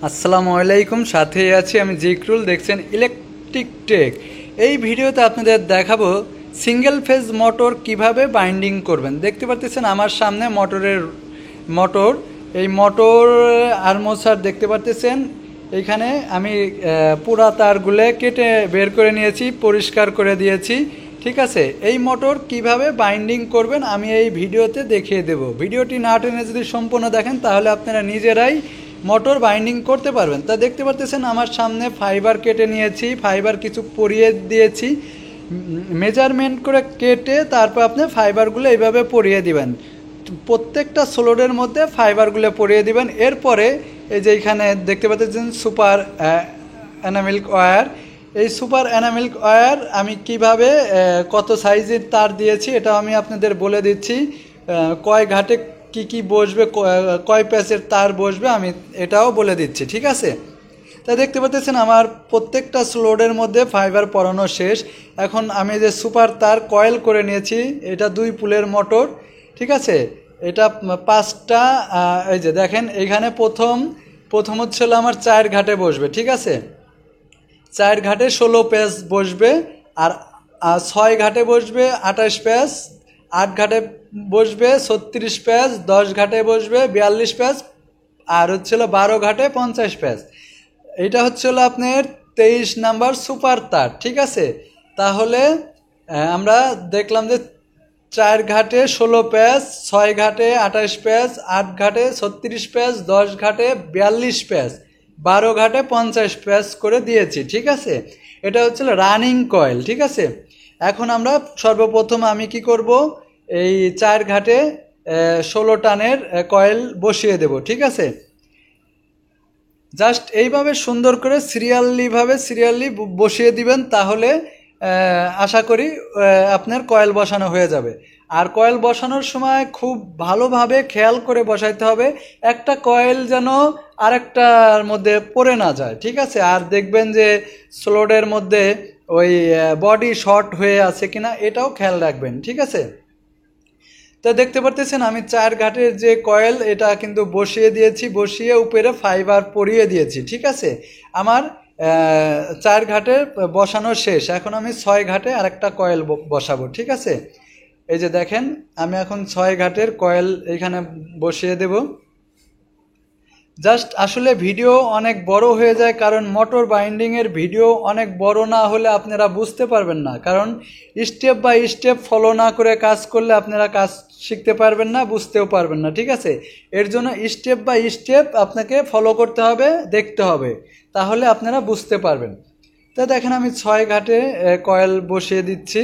আসসালামু আলাইকুম, সাথেই আছি আমি জিকরুল। দেখছেন ইলেকট্রিক টেক। এই ভিডিওতে আপনাদের দেখাবো সিঙ্গেল ফেজ মোটর কিভাবে বাইন্ডিং করবেন। দেখতে পাচ্ছেন আমার সামনে মোটর এই মোটর আর্মোসার দেখতে পাচ্ছেন। এইখানে আমি পুরা তারগুলো কেটে বের করে নিয়েছি, পরিষ্কার করে দিয়েছি। ঠিক আছে, এই মোটর কিভাবে বাইন্ডিং করবেন আমি এই ভিডিওতে দেখিয়ে দেব। ভিডিওটি না টেনে যদি সম্পূর্ণ দেখেন তাহলে আপনারা নিজেরাই মোটর বাইন্ডিং করতে পারবেন। তা দেখতে পাচ্ছেন আমার সামনে ফাইবার কেটে নিয়েছি, ফাইবার কিছু পরিয়ে দিয়েছি, মেজারমেন্ট করে কেটে তারপর আপনি ফাইবারগুলো এইভাবে পরিয়ে দিবেন। প্রত্যেকটা স্লোডের মধ্যে ফাইবারগুলো পরিয়ে দিবেন। এরপরে এই যে এখানে দেখতে পাচ্ছেন সুপার এনামিল্ক ওয়্যার, এই সুপার এনামিল্ক ওয়্যার আমি কিভাবে কত সাইজের তার দিয়েছি এটা আমি আপনাদের বলে দিচ্ছি। কয় ঘাটে কি কি বসবে, কয় প্যাচের তার বসবে আমি এটাও বলে দিচ্ছি। ঠিক আছে, তা দেখতে পাচ্ছেন আমার প্রত্যেকটা স্লোডের মধ্যে ফাইবার পরানো শেষ। এখন আমি যে সুপার তার কয়েল করে নিয়েছি, এটা 2 পুলের মোটর। ঠিক আছে, এটা 5টা। এই যে দেখেন এইখানে প্রথম হচ্ছিল আমার 4 ঘাটে বসবে। ঠিক আছে, 4 ঘাটে 16 প্যাচ বসবে, আর 6 ঘাটে বসবে 28 প্যাচ, 8 ঘাটে বসবে 36 প্যাচ, 10 ঘাটে বসবে 42 প্যাচ, আর হচ্ছিল 12 ঘাটে 50 প্যাচ। এইটা হচ্ছিল আপনার 23 নাম্বার সুপার তার। ঠিক আছে, তাহলে আমরা দেখলাম যে 4 ঘাটে 16 প্যাচ, 6 ঘাটে 28 প্যাচ, 8 ঘাটে 36 প্যাচ, 10 ঘাটে 42 প্যাচ, 12 ঘাটে 50 প্যাচ করে দিয়েছি। ঠিক আছে, এটা হচ্ছিল রানিং কয়েল। ঠিক আছে, এখন আমরা সর্বপ্রথম আমি কি করব, এই 4 ঘাটে 16 টানের কয়েল বসিয়ে দেব। ঠিক আছে, জাস্ট এইভাবে সুন্দর করে সিরিয়ালি বসিয়ে দিবেন, তাহলে আশা করি আপনার কয়েল বসানো হয়ে যাবে। আর কয়েল বসানোর সময় খুব ভালোভাবে খেয়াল করে বসাইতে হবে, একটা কয়েল যেন আরেকটার মধ্যে পড়ে না যায়। ঠিক আছে, আর দেখবেন যে স্লোডের মধ্যে ওই বডি শর্ট হয়ে আছে কিনা এটাও খেয়াল রাখবেন। ঠিক আছে, তো দেখতে পারতেছেন আমি 4 ঘাটের যে কয়েল এটা কিন্তু বসিয়ে দিয়েছি, বসিয়ে উপরে ফাইবার পরিয়ে দিয়েছি। ঠিক আছে, আমার 4 ঘাটের বসানো শেষ। এখন আমি 6 ঘাটে আরেকটা কয়েল বসাবো। ঠিক আছে, এই যে দেখেন আমি এখন 6 ঘাটের কয়েল এখানে বসিয়ে দেব। জাস্ট আসলে ভিডিও অনেক বড় হয়ে যায়, কারণ মোটর বাইন্ডিংয়ের ভিডিও অনেক বড় না হলে আপনারা বুঝতে পারবেন না, কারণ স্টেপ বাই স্টেপ ফলো না করে কাজ করলে আপনারা কাজ শিখতে পারবেন না, বুঝতেও পারবেন না। ঠিক আছে, এর জন্য স্টেপ বাই স্টেপ আপনাকে ফলো করতে হবে, দেখতে হবে, তাহলে আপনারা বুঝতে পারবেন। তো দেখেন আমি 6 ঘাটে কয়েল বসিয়ে দিচ্ছি।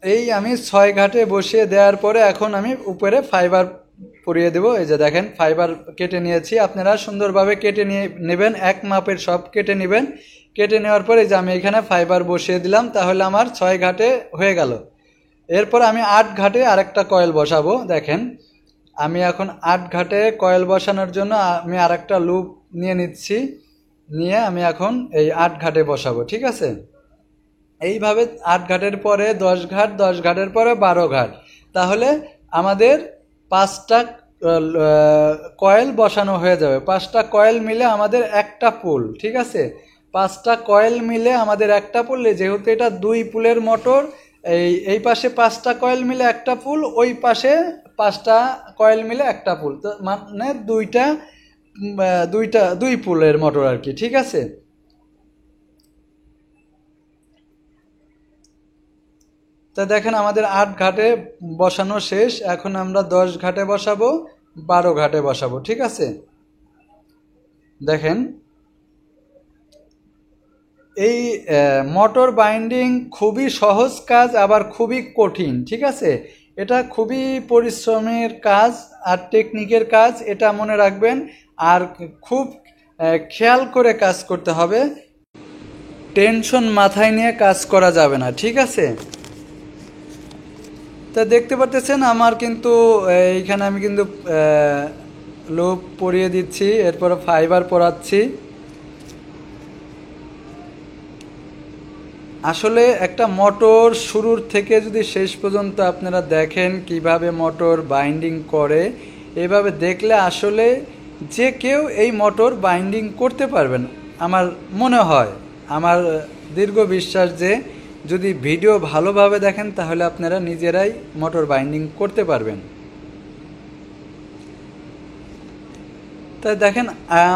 এই আমি 6 ঘাটে বসিয়ে দেওয়ার পরে এখন আমি উপরে ফাইবার পরিয়ে দেব। এই যে দেখেন ফাইবার কেটে নিয়েছি, আপনারা সুন্দরভাবে কেটে নিয়ে নেবেন, এক মাপের সব কেটে নেবেন। কেটে নেওয়ার পরে যে আমি এখানে ফাইবার বসিয়ে দিলাম, তাহলে আমার 6 ঘাটে হয়ে গেল। এরপর আমি 8 ঘাটে আরেকটা কয়েল বসাবো। দেখেন আমি এখন 8 ঘাটে কয়েল বসানোর জন্য আমি আরেকটা লুপ নিয়ে নিচ্ছি, নিয়ে আমি এখন এই 8 ঘাটে বসাবো। ঠিক আছে, এইভাবে 8 ঘাটের পরে 10 ঘাট, 10 ঘাটের পরে 12 ঘাট, তাহলে আমাদের 5টা কয়েল বসানো হয়ে যাবে। 5টা কয়েল মিলে আমাদের একটা পুল। ঠিক আছে, 5টা কয়েল মিলে আমাদের একটা পুল, যেহেতু এটা 2 পুলের মোটর, এই পাশে 5টা কয়েল মিলে একটা পুল, ওই পাশে 5টা কয়েল মিলে একটা পুল, তো মানে দুই পুলের মোটর আর কি। ঠিক আছে, তা দেখেন আমাদের 8 ঘাটে বসানো শেষ। এখন আমরা 10 ঘাটে বসাবো, 12 ঘাটে বসাবো। ঠিক আছে, দেখেন এই মোটর বাইন্ডিং খুবই সহজ কাজ, আবার খুবই কঠিন। ঠিক আছে, এটা খুবই পরিশ্রমের কাজ আর টেকনিকের কাজ, এটা মনে রাখবেন। আর খুব খেয়াল করে কাজ করতে হবে, টেনশন মাথায় নিয়ে কাজ করা যাবে না। ঠিক আছে, তা দেখতে পারতেছেন আমার কিন্তু এইখানে আমি কিন্তু লুপ পরিয়ে দিচ্ছি, এরপরে ফাইবার পরাচ্ছি। আসলে একটা মোটর শুরুর থেকে যদি শেষ পর্যন্ত আপনারা দেখেন কিভাবে মোটর বাইন্ডিং করে, এভাবে দেখলে আসলে যে কেউ এই মোটর বাইন্ডিং করতে পারবেন আমার মনে হয়। আমার দীর্ঘ বিশ্বাস যে যদি ভিডিও ভালোভাবে দেখেন তাহলে আপনারা নিজেরাই মোটর বাইন্ডিং করতে পারবেন। তাই দেখেন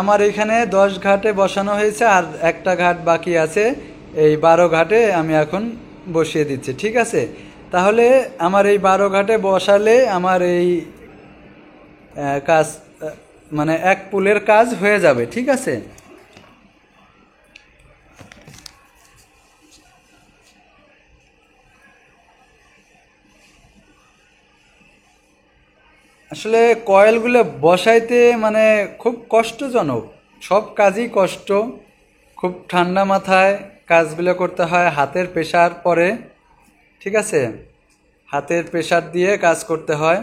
আমার এখানে 10 ঘাটে বসানো হয়েছে, আর একটা ঘাট বাকি আছে। এই 12 ঘাটে আমি এখন বসিয়ে দিচ্ছি, ঠিক আছে। তাহলে আমার এই 12 ঘাটে বসালে আমার এই কাজ মানে এক পুলের কাজ হয়ে যাবে, ঠিক আছে। আসলে কয়েলগুলো বসাইতে মানে খুব কষ্টজনক, সব কাজই কষ্ট। খুব ঠান্ডা মাথায় কাজগুলো করতে হয়, হাতের প্রেশার পড়ে, ঠিক আছে, হাতের প্রেশার দিয়ে কাজ করতে হয়।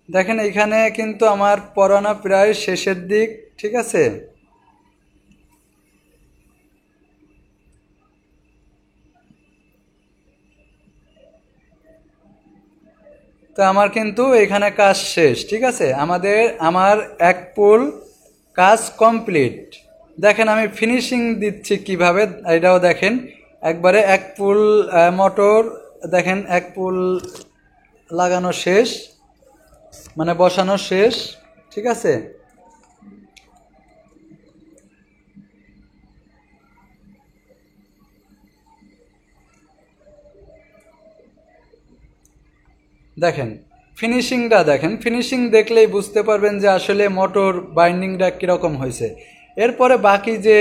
দেখেন এইখানে কিন্তু আমার পড়ানো প্রায় শেষের দিক, ঠিক আছে। তো আমার কিন্তু এখানে কাজ শেষ, ঠিক আছে। আমার এক পুল কাজ কমপ্লিট। দেখেন আমি ফিনিশিং দিচ্ছি কিভাবে, এটাও দেখেন। একবারে এক পুল মোটর, দেখেন এক পুল লাগানো শেষ, মানে বসানো শেষ, ঠিক আছে। দেখেন ফিনিশিংটা দেখেন, ফিনিশিং দেখলেই বুঝতে পারবেন যে আসলে মোটর বাইন্ডিংটা কীরকম হয়েছে। এরপরে বাকি যে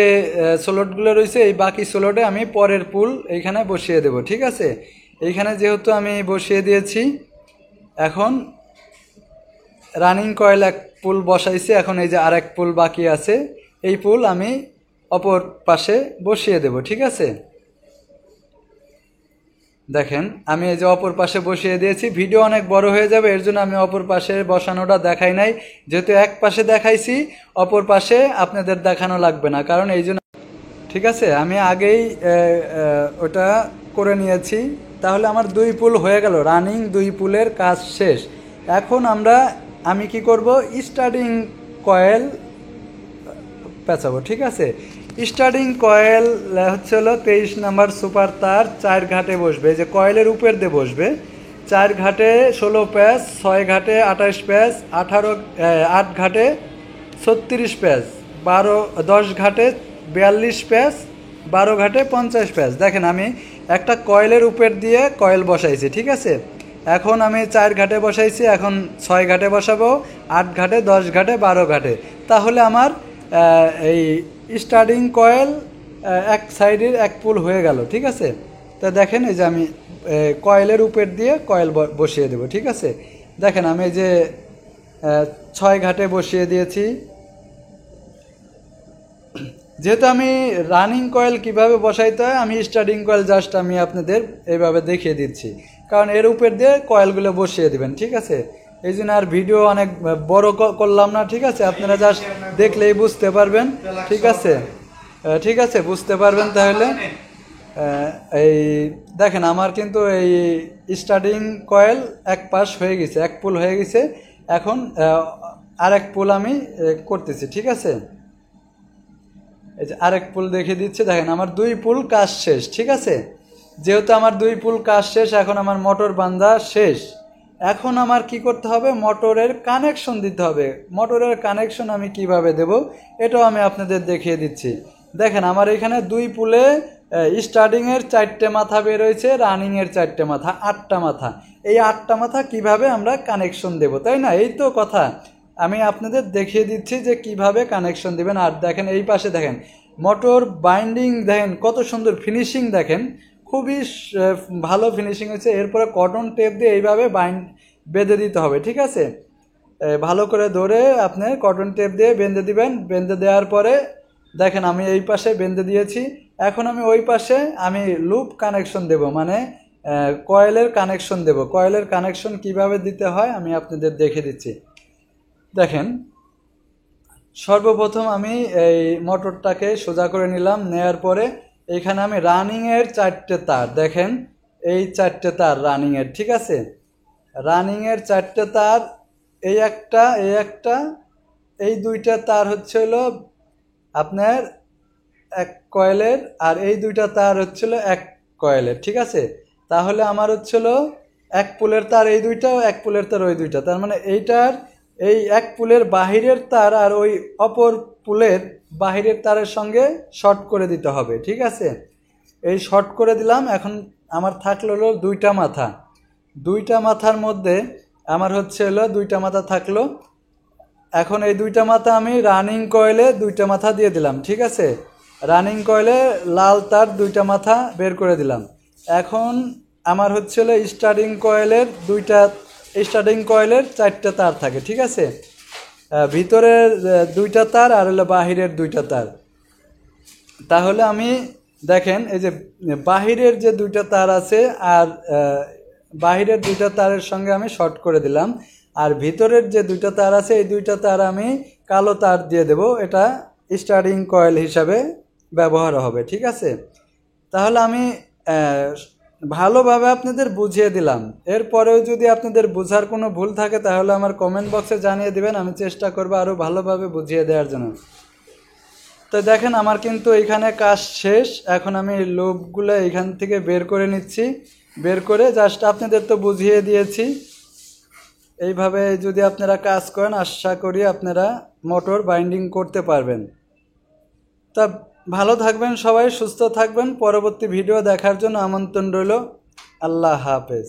স্লটগুলো রয়েছে, এই বাকি স্লটে আমি পরের পুল এইখানে বসিয়ে দেব, ঠিক আছে। এইখানে যেহেতু আমি বসিয়ে দিয়েছি, এখন রানিং কয়েল এক পুল বসাইছি, এখন এই যে আরেক পুল বাকি আছে, এই পুল আমি অপর পাশে বসিয়ে দেব, ঠিক আছে। দেখেন আমি এই যে অপর পাশে বসিয়ে দিয়েছি। ভিডিও অনেক বড় হয়ে যাবে, এর জন্য আমি অপর পাশে বসানোটা দেখাই নাই। যেহেতু এক পাশে দেখাইছি, অপর পাশে আপনাদের দেখানো লাগবে না, কারণ এই জন্য, ঠিক আছে। আমি আগেই ওটা করে নিয়েছি। তাহলে আমার 2 পুল হয়ে গেল, রানিং 2 পুলের কাজ শেষ। এখন আমি কি করব, স্টার্টিং কয়েল পেঁচাবো, ঠিক আছে। স্টার্টিং কয়েল হচ্ছে হলো 23 নাম্বার সুপার তার 4 ঘাটে বসবে, যে কয়েলের উপর দিয়ে বসবে। 4 ঘাটে 16 প্যাচ, 6 ঘাটে 28 প্যাচ, 8 ঘাটে 36 প্যাচ, 10 ঘাটে 42 প্যাচ, 12 ঘাটে 50 প্যাচ। দেখেন আমি একটা কয়েলের উপর দিয়ে কয়েল বসাইছি, ঠিক আছে। এখন আমি 4 ঘাটে বসাইছি, এখন 6 ঘাটে বসাবো, 8 ঘাটে, 10 ঘাটে, 12 ঘাটে। তাহলে আমার এই স্টার্টিং কয়েল এক সাইডের এক পুল হয়ে গেল, ঠিক আছে। তা দেখেন এই যে আমি কয়েলের উপর দিয়ে কয়েল বসিয়ে দেব, ঠিক আছে। দেখেন আমি এই যে 6 ঘাটে বসিয়ে দিয়েছি। যেহেতু আমি রানিং কয়েল কিভাবে বসাইতে হয়, আমি স্টার্টিং কয়েল জাস্ট আমি আপনাদের এইভাবে দেখিয়ে দিচ্ছি, কারণ এর উপর দিয়ে কয়েলগুলো বসিয়ে দিবেন, ঠিক আছে। এই জন্য আর ভিডিও অনেক বড় করলাম না, ঠিক আছে। আপনারা জাস্ট দেখলেই বুঝতে পারবেন, ঠিক আছে, ঠিক আছে, বুঝতে পারবেন। তাহলে এই দেখেন আমার কিন্তু এই স্টার্টিং কয়েল এক পাশ হয়ে গেছে, এক পুল হয়ে গেছে। এখন আরেক পুল আমি করতেছি, ঠিক আছে। এই যে আরেক পুল দেখিয়ে দিচ্ছে, দেখেন আমার 2 পুল কাজ শেষ, ঠিক আছে। যেহেতু আমার 2 পুল কাজ শেষ, এখন আমার মোটর বাঁধা শেষ। এখন আমার কি করতে হবে, মোটরের কানেকশন দিতে হবে। মোটরের কানেকশন আমি কিভাবে দেব, এটাও আমি আপনাদের দেখিয়ে দিচ্ছি। দেখেন আমার এখানে 2 পুলে স্টার্টিংয়ের 4টে মাথা বের হয়েছে, রানিংয়ের 4টে মাথা, 8টা মাথা। এই 8টা মাথা কিভাবে আমরা কানেকশন দেব, তাই না? এই তো কথা। আমি আপনাদের দেখিয়ে দিচ্ছি যে কিভাবে কানেকশন দিবেন। আর দেখেন এই পাশে দেখেন মোটর বাইন্ডিং, দেখেন কত সুন্দর ফিনিশিং, দেখেন খুবই ভালো ফিনিশিং হয়েছে। এরপরে কটন টেপ দিয়ে এইভাবে বেঁধে দিতে হবে, ঠিক আছে। ভালো করে ধরে আপনি কটন টেপ দিয়ে বেঁধে দিবেন। বেঁধে দেওয়ার পরে দেখেন আমি এই পাশে বেঁধে দিয়েছি। এখন আমি ওই পাশে আমি লুপ কানেকশন দেব, মানে কয়েলের কানেকশন দেব। কয়েলের কানেকশন কিভাবে দিতে হয় আমি আপনাদের দেখে দিচ্ছি। দেখেন, সর্বপ্রথম আমি এই মোটরটাকে সোজা করে নিলাম, নেয়ার পরে এখানে আমি রানিংয়ের 4টে তার, দেখেন এই 4টে তার রানিংয়ের, ঠিক আছে। রানিংয়ের 4টে তার, এই একটা, এই একটা, এই 2টা তার হচ্ছে হলো আপনার এক কয়েলের, আর এই 2টা তার হচ্ছিল এক কয়েলের, ঠিক আছে। তাহলে আমার হচ্ছিল এক পুলের তার এই 2টা, এক পুলের তার ওই 2টা, তার মানে এইটার এই এক পুলের বাহিরের তার আর ওই অপর পুলের বাহিরের তারের সঙ্গে শর্ট করে দিতে হবে, ঠিক আছে। এই শর্ট করে দিলাম। এখন আমার থাকলো হলো 2টা মাথা। 2টা মাথার মধ্যে আমার হচ্ছে হলো 2টা মাথা থাকলো। এখন এই 2টা মাথা আমি রানিং কয়েলে 2টা মাথা দিয়ে দিলাম, ঠিক আছে। রানিং কয়েলে লাল তার 2টা মাথা বের করে দিলাম। এখন আমার হচ্ছিল স্টার্টিং কয়েলের 4টে তার থাকে, ঠিক আছে। ভিতরের 2টা তার আর হলো বাহিরের 2টা তার। তাহলে আমি দেখেন এই যে বাহিরের যে 2টা তার আছে, আর বাহিরের 2টা তারের সঙ্গে আমি শর্ট করে দিলাম, আর ভিতরের যে 2টা তার আছে এই 2টা তার আমি কালো তার দিয়ে দেব, এটা স্টার্টিং কয়েল হিসাবে ব্যবহার হবে, ঠিক আছে। তাহলে আমি ভালোভাবে আপনাদের বুঝিয়ে দিলাম। এরপরেও যদি আপনাদের বোঝার কোনো ভুল থাকে তাহলে আমার কমেন্ট বক্সে জানিয়ে দিবেন, আমি চেষ্টা করব আরও ভালোভাবে বুঝিয়ে দেওয়ার জন্য। তো দেখেন আমার কিন্তু এখানে কাজ শেষ। এখন আমি লুপগুলো এখান থেকে বের করে নিচ্ছি, বের করে জাস্ট আপনাদের তো বুঝিয়ে দিয়েছি। এইভাবে যদি আপনারা কাজ করেন আশা করি আপনারা মোটর বাইন্ডিং করতে পারবেন। তা ভালো থাকবেন সবাই, সুস্থ থাকবেন। পরবর্তী ভিডিও দেখার জন্য আমন্ত্রণ রইল। আল্লাহ হাফেজ।